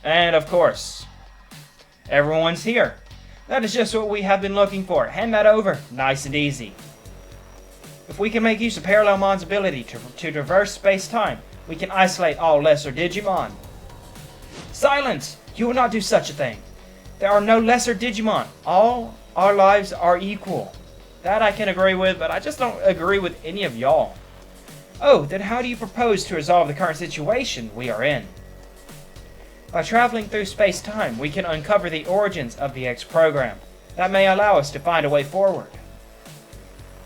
And of course, everyone's here. That is just what we have been looking for. Hand that over. Nice and easy. If we can make use of Parallelmon's ability to traverse space-time, we can isolate all lesser Digimon. Silence! You will not do such a thing. There are no lesser Digimon. All our lives are equal. That I can agree with, but I just don't agree with any of y'all. Oh, then how do you propose to resolve the current situation we are in? By traveling through space-time, we can uncover the origins of the X program. That may allow us to find a way forward.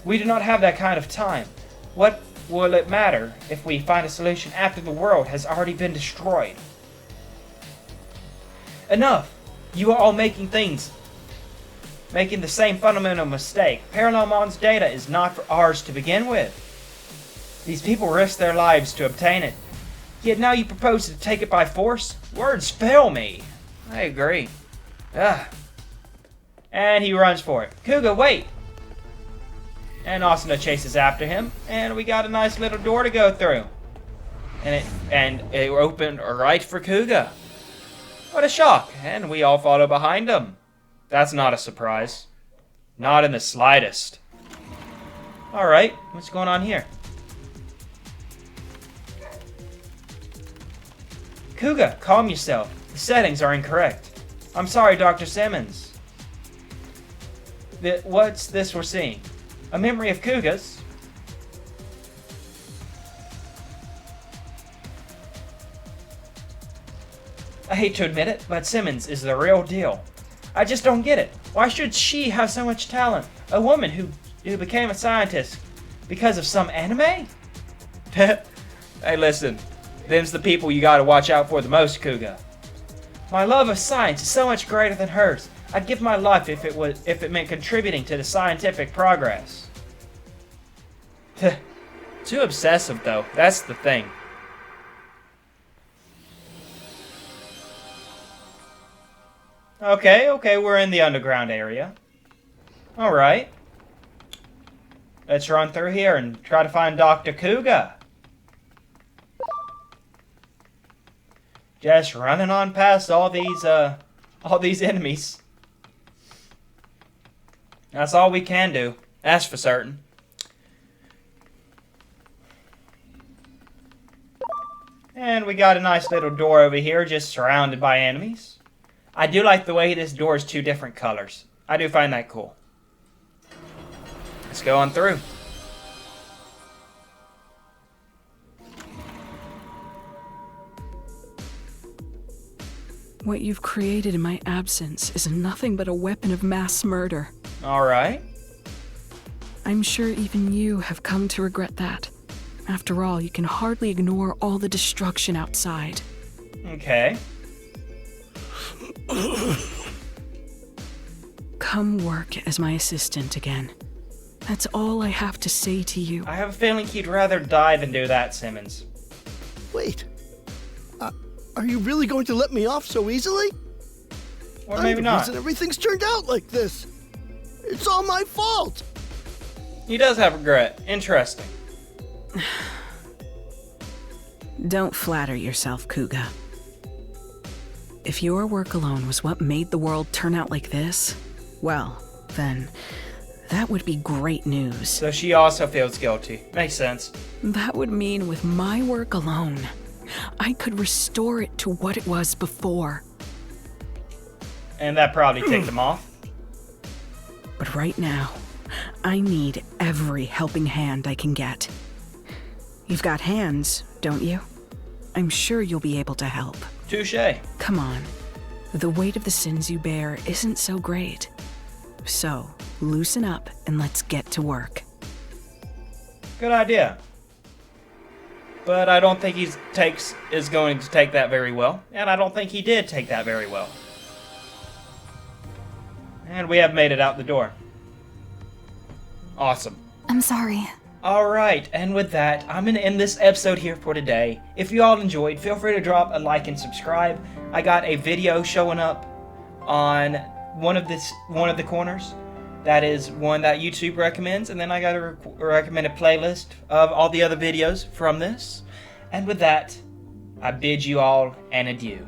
We do not have that kind of time. What will it matter if we find a solution after the world has already been destroyed? Enough! You are all making the same fundamental mistake. Parallelmon's data is not ours to begin with. These people risked their lives to obtain it. Yet now you propose to take it by force? Words fail me. I agree. Ugh. And he runs for it. Kuga, wait! And Asuna chases after him, and we got a nice little door to go through. And it opened right for Kuga. What a shock! And we all follow behind him. That's not a surprise. Not in the slightest. Alright, what's going on here? Kuga, calm yourself. The settings are incorrect. I'm sorry, Dr. Simmons. What's this we're seeing? A memory of Kuga's? I hate to admit it, but Simmons is the real deal. I just don't get it. Why should she have so much talent? A woman who became a scientist because of some anime? Hey, listen. Them's the people you gotta watch out for the most, Kuga. My love of science is so much greater than hers. I'd give my life if it meant contributing to the scientific progress. Too obsessive, though. That's the thing. Okay, we're in the underground area. Alright. Let's run through here and try to find Dr. Kuga. Just running on past all these enemies. That's all we can do. That's for certain. And we got a nice little door over here, just surrounded by enemies. I do like the way this door is 2 different colors. I do find that cool. Let's go on through. What you've created in my absence is nothing but a weapon of mass murder. Alright. I'm sure even you have come to regret that. After all, you can hardly ignore all the destruction outside. Okay. Come work as my assistant again. That's all I have to say to you. I have a feeling he'd rather die than do that, Simmons. Wait. Are you really going to let me off so easily? Or maybe not. I'm the reason everything's turned out like this. It's all my fault. He does have regret. Interesting. Don't flatter yourself, Kuga. If your work alone was what made the world turn out like this, well, then that would be great news. So she also feels guilty. Makes sense. That would mean with my work alone, I could restore it to what it was before. And that probably ticked him off. But right now, I need every helping hand I can get. You've got hands, don't you? I'm sure you'll be able to help. Touché. Come on. The weight of the sins you bear isn't so great. So, loosen up and let's get to work. Good idea. But I don't think is going to take that very well. And I don't think he did take that very well. And we have made it out the door. Awesome. I'm sorry. Alright, and with that, I'm going to end this episode here for today. If you all enjoyed, feel free to drop a like and subscribe. I got a video showing up on one of the corners. That is one that YouTube recommends, and then I got a recommended playlist of all the other videos from this. And with that, I bid you all an adieu.